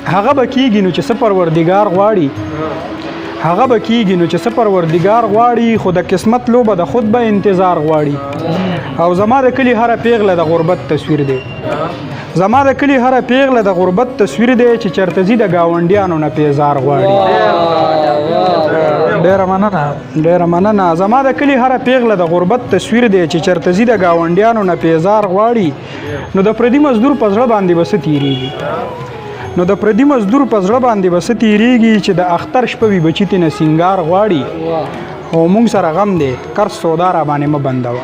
هغه به کېږي نو چې څه پروردګار غواړي هغه به کېږي نو چې څه پروردګار غواړي خو د قسمت لوبه د خود به انتظار غواړي او زما د کلي هره پیغله د غربت تصویر دی زما د کلي هره پیغله د غربت تصویر دی چې چرته ځي د ګاونډیانو نه پیزار غواړي ډېره مننه زما د کلي هره پیغله د غربت تصویر دی چې چرته ځي د ګاونډیانو نه پیزار غواړي نو د پردي مزدور په زړه باندې به څه تېرېږي نو د پردي مزدور په زړه باندې به څه تېرېږي چې د اختر شپه وي بچي تېنه سینګار غواړي او موږ سره غم دی قرض سودا را باندې مه بندوه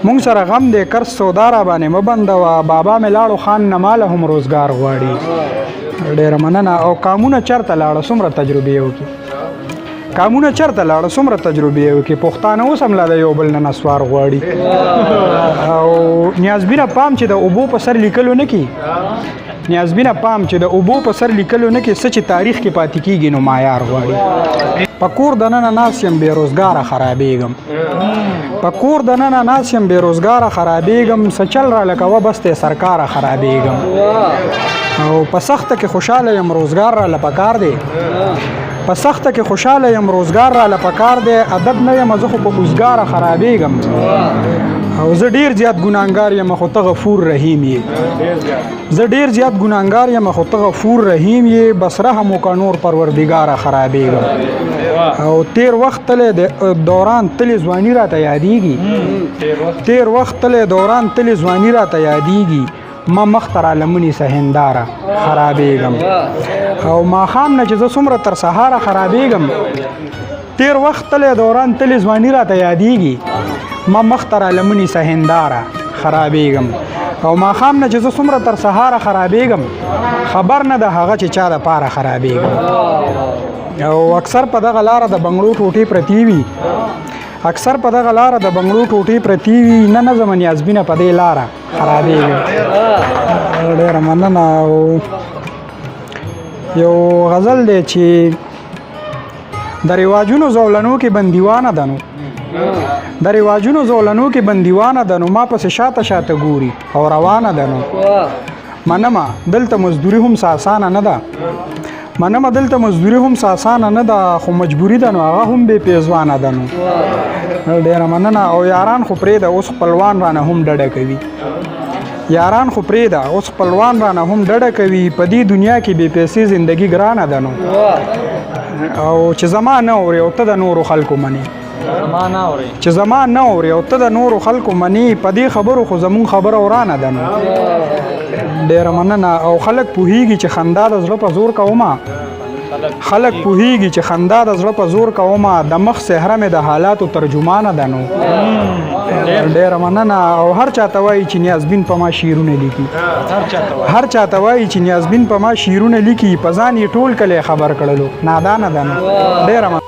موږ سره غم دی قرض سودا را باندې مه بندوه بابا مې لاړو خان نه ماله هم روزګار غواړي ډېره مننه او کامونه چېرته لاړه څومره تجربې وکړي کامونه چېرته لاړه څومره تجربې وکړي پښتانه اوس هم لا د یو بل نه نسوار غواړي او نیازبینه پام چې د اوبو په سر لیکلو نه کي نیازبینه پام چې د اوبو په سر لیکلو نه کې څه چې تاریخ کې پاتې کېږي نو معیار غواړي په کور دننه ناست یم بېروزګاره خرابېږم په کور دننه ناست یم بېروزګاره خرابېږم څه چل را لکوه بس دی سرکاره خرابېږم او په سخته کې خوشحاله یم روزګار را لپکار دی په سخته کې خوشحاله یم روزګار را لپکار دی ادب نه یم زه خو په اوزګاره خرابېږم او زه ډیر زیات ګناهګار یم خو ته غفور رحیم یې زه ډیر زیات ګناهګار یم خو ته غفور رحیم یې بس رحم وکړه نور پروردګاره خرابېږم او تیر وخت تلې دوران تلې ځواني راته یادېږي تیر وخت تلې دوران تلې ځواني راته یادېږي ما مخته را لمنې سهنداره خرابېږم او ماښام نه چې زه څومره تر سهاره خرابېږم تیر وخت تلې دوران تلې ځواني راته یادېږي ما مخته را لمنې سهنداره خرابېږم او ماښام نه چې زه څومره تر سهاره خرابېږم خبر نه ده هغه چې چا دپاره خرابېږم او اکثر په دغه لاره د بنګړو ټوټې پرتې وي اکثر په دغه لاره د بنګړو ټوټې پرتې وي نه زه نیازبینه په دې لاره خرابېږم ډېره مننه او یو غزل دی چې د رواجونو زولنو کې بندیوانه ده نو د رواجونو زولنو کې بندیوانه ده نو ما پسې شاته شاته ګوري او روانه ده نو منمه دلته مزدوري هم ساسانه نه ده منمه دلته مزدوري هم ساسانه نه ده خو مجبوري ده نو هغه هم بې پیزوانه ده نو ډېره مننه او یاران خو پرېږده اوس خپلوان رانه هم ډډه کوي یاران خو پرېږده اوس خپلوان رانه هم ډډه کوي په دې دنیا کې بې پیسې زندګي ګرانه ده نو او چې زما نه اورې او ته د نورو خلکو منې چې زما نه اورې او ته د نورو خلکو منې په دې خبرو خو زمونږ خبره ورانه ده نو ډېره مننه او خلک پوهېږي چې خندا د زړه په زور کومه خلک پوهېږي چې خندا د زړه په زور کومه د مخ صحره مې د حالاتو ترجمانه ده نو ډېره مننه او هر چاته وایي چې نیازبین په ما شعرونه لیکي هر چاته وایي چې نیازبین په ما شعرونه لیکي په ځان یې ټول کلی خبر کړلو نادانه ده نو ډېره